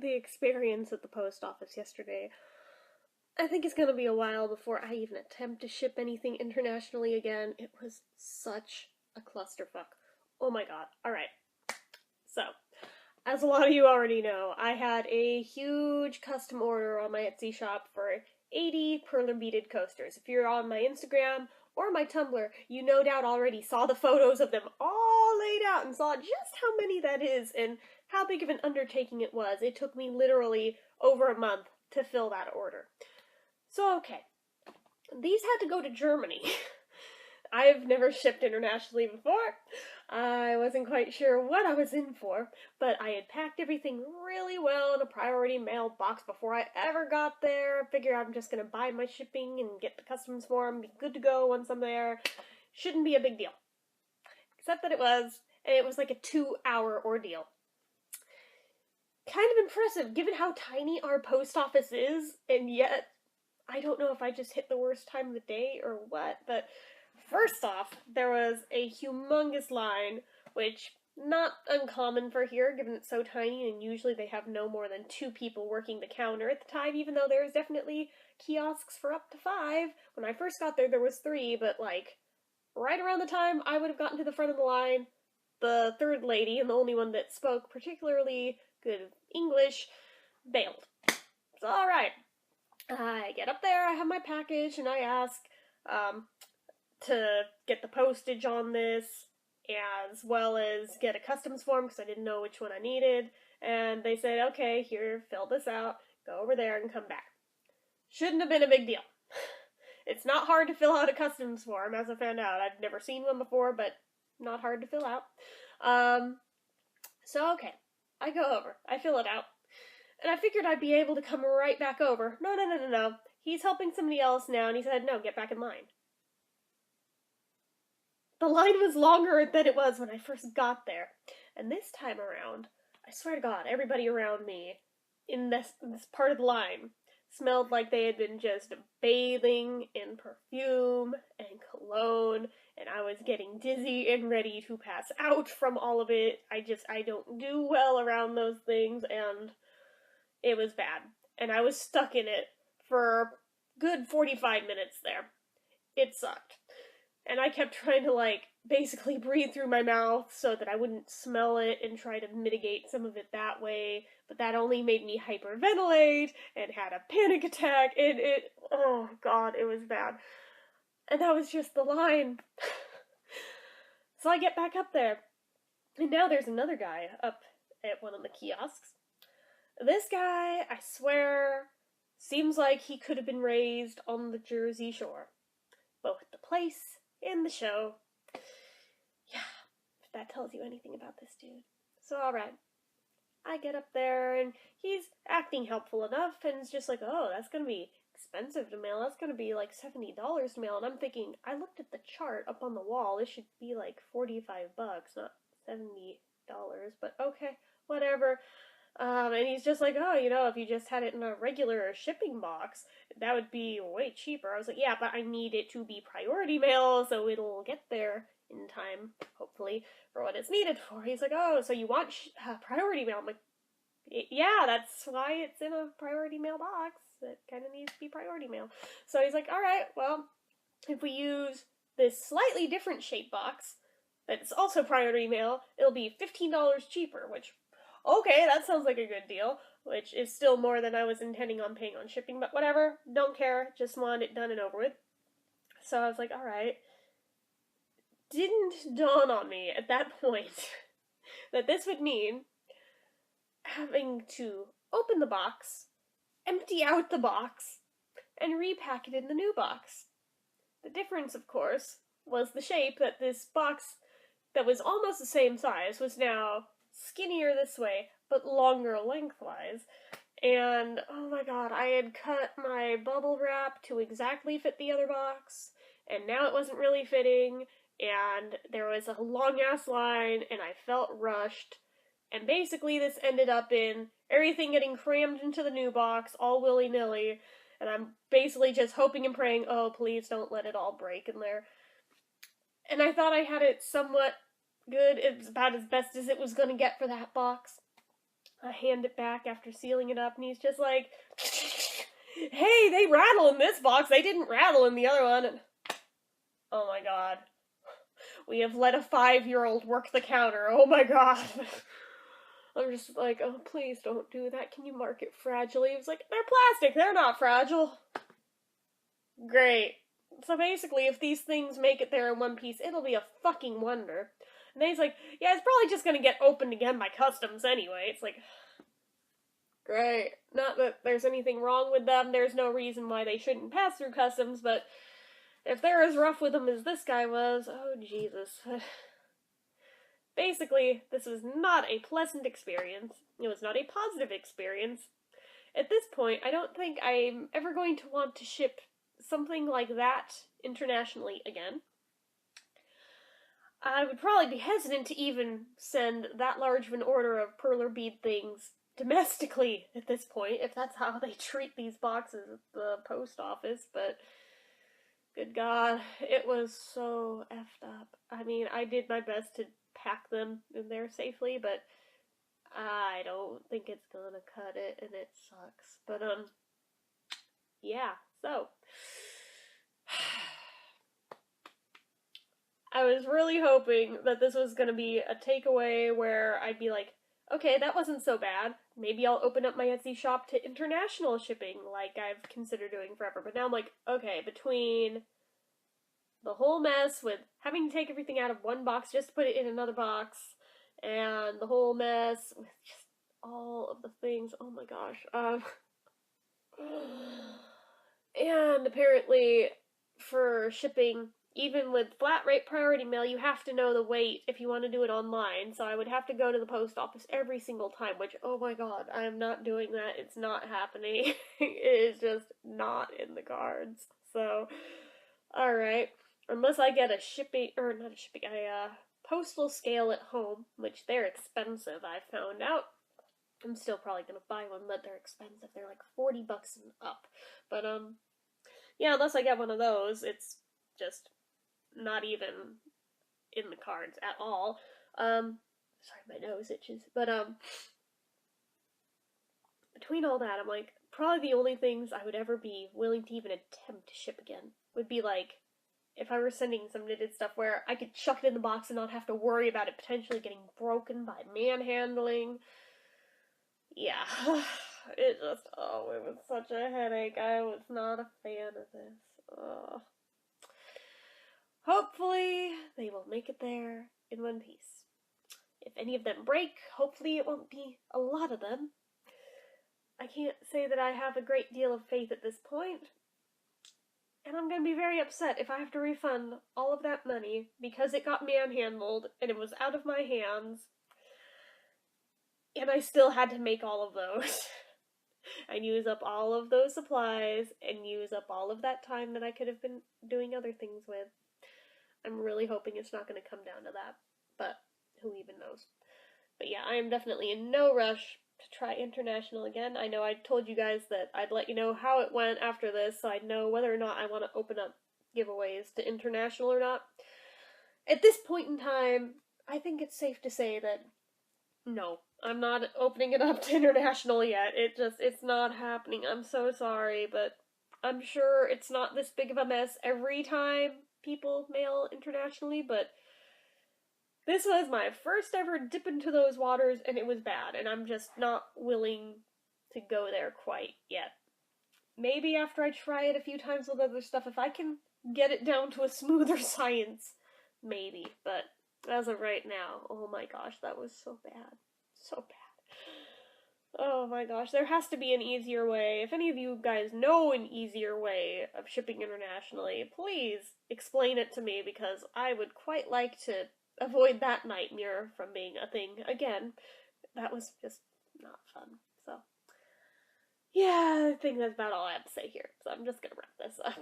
the experience at the post office yesterday. I think it's gonna be a while before I even attempt to ship anything internationally again. It was such a clusterfuck. Oh my god. Alright. So, as a lot of you already know, I had a huge custom order on my Etsy shop for 80 perler beaded coasters. If you're on my Instagram or my Tumblr, you no doubt already saw the photos of them all laid out and saw just how many that is and how big of an undertaking it was. It took me literally over a month to fill that order. So, okay. These had to go to Germany. I've never shipped internationally before. I wasn't quite sure what I was in for, but I had packed everything really well in a priority mail box before I ever got there. I figured I'm just going to buy my shipping and get the customs form, be good to go once I'm there. Shouldn't be a big deal. Except that it was, and it was like a 2-hour ordeal. Kind of impressive, given how tiny our post office is, and yet, I don't know if I just hit the worst time of the day or what, but first off, there was a humongous line, which not uncommon for here, given it's so tiny, and usually they have no more than 2 people working the counter at the time, even though there's definitely kiosks for up to 5. When I first got there, there was 3, but like, right around the time I would have gotten to the front of the line, the third lady, and the only one that spoke particularly good English, bailed. So, alright. I get up there, I have my package, and I ask, to get the postage on this, as well as get a customs form, because I didn't know which one I needed, and they said, okay, here, fill this out, go over there, and come back. Shouldn't have been a big deal. It's not hard to fill out a customs form, as I found out. I've never seen one before, but not hard to fill out. So, okay, I go over, I fill it out, and I figured I'd be able to come right back over. No. He's helping somebody else now, and he said, no, get back in line. The line was longer than it was when I first got there. And this time around, I swear to God, everybody around me in this part of the line smelled like they had been just bathing in perfume and cologne, and I was getting dizzy and ready to pass out from all of it. I don't do well around those things, and it was bad. And I was stuck in it for good 45 minutes there. It sucked. And I kept trying to, like, basically breathe through my mouth so that I wouldn't smell it and try to mitigate some of it that way. But that only made me hyperventilate and had a panic attack. And oh God, it was bad. And that was just the line. So I get back up there. And now there's another guy up at one of the kiosks. This guy, I swear, seems like he could have been raised on the Jersey Shore. Both the place and the show. Yeah, if that tells you anything about this dude. So, alright. I get up there, and he's acting helpful enough, and it's just like, oh, that's gonna be expensive to mail. That's gonna be like $70 to mail. And I'm thinking, I looked at the chart up on the wall. It should be like $45, not $70. But okay, whatever. And he's just like, oh, if you just had it in a regular shipping box, that would be way cheaper. I was like, yeah, but I need it to be priority mail, so it'll get there in time, hopefully, for what it's needed for. He's like, oh, so you want priority mail? I'm like, yeah, that's why it's in a priority mail box. It kind of needs to be priority mail. So he's like, alright, well, if we use this slightly different shape box, that's also priority mail, it'll be $15 cheaper, which... okay, that sounds like a good deal, which is still more than I was intending on paying on shipping, but whatever, don't care, just want it done and over with. So I was like, alright. Didn't dawn on me at that point that this would mean having to open the box, empty out the box, and repack it in the new box. The difference, of course, was the shape that this box that was almost the same size was now skinnier this way, but longer lengthwise. And, oh my god, I had cut my bubble wrap to exactly fit the other box, and now it wasn't really fitting, and there was a long-ass line, and I felt rushed, and basically this ended up in everything getting crammed into the new box, all willy-nilly, and I'm basically just hoping and praying, oh, please don't let it all break in there. And I thought I had it somewhat good. It's about as best as it was going to get for that box. I hand it back after sealing it up, and he's just like, hey, they rattle in this box, they didn't rattle in the other one. And, oh my god. We have let a 5-year-old work the counter, oh my god. I'm just like, oh, please don't do that, can you mark it fragile? He was like, they're plastic, they're not fragile. Great. So basically, if these things make it there in one piece, it'll be a fucking wonder. And then he's like, yeah, it's probably just gonna get opened again by customs anyway. It's like, great. Not that there's anything wrong with them, there's no reason why they shouldn't pass through customs, but if they're as rough with them as this guy was, oh Jesus. Basically, this was not a pleasant experience. It was not a positive experience. At this point, I don't think I'm ever going to want to ship something like that internationally again. I would probably be hesitant to even send that large of an order of perler bead things domestically at this point, if that's how they treat these boxes at the post office, but good god, it was so effed up. I mean, I did my best to pack them in there safely, but I don't think it's gonna cut it, and it sucks. But, yeah, so I was really hoping that this was gonna be a takeaway where I'd be like, okay, that wasn't so bad. Maybe I'll open up my Etsy shop to international shipping, like I've considered doing forever. But now I'm like, okay, between the whole mess with having to take everything out of one box just to put it in another box, and the whole mess with just all of the things, oh my gosh. And apparently, for shipping, even with flat rate priority mail, you have to know the weight if you want to do it online. So I would have to go to the post office every single time, which, oh my god, I am not doing that. It's not happening. It is just not in the cards. So, alright. Unless I get a postal scale at home, which they're expensive, I found out. I'm still probably gonna buy one, but they're expensive. They're like $40 and up. But, yeah, unless I get one of those, it's just not even in the cards at all. Sorry, my nose itches. But, between all that, I'm like, probably the only things I would ever be willing to even attempt to ship again would be like, if I were sending some knitted stuff where I could chuck it in the box and not have to worry about it potentially getting broken by manhandling. Yeah. It just, oh, it was such a headache. I was not a fan of this. Hopefully, they will make it there in one piece. If any of them break, hopefully it won't be a lot of them. I can't say that I have a great deal of faith at this point. And I'm gonna be very upset if I have to refund all of that money because it got manhandled and it was out of my hands. And I still had to make all of those. And use up all of those supplies and use up all of that time that I could have been doing other things with. I'm really hoping it's not going to come down to that, but who even knows. But yeah, I am definitely in no rush to try international again. I know I told you guys that I'd let you know how it went after this, so I'd know whether or not I want to open up giveaways to international or not. At this point in time, I think it's safe to say that no, I'm not opening it up to international yet. It's not happening. I'm so sorry, but I'm sure it's not this big of a mess every time people mail internationally, but this was my first ever dip into those waters, and it was bad, and I'm just not willing to go there quite yet. Maybe after I try it a few times with other stuff, if I can get it down to a smoother science, maybe, but as of right now, oh my gosh, that was so bad. So bad. Oh my gosh, there has to be an easier way. If any of you guys know an easier way of shipping internationally, please explain it to me, because I would quite like to avoid that nightmare from being a thing again. That was just not fun. So, yeah, I think that's about all I have to say here. So I'm just gonna wrap this up.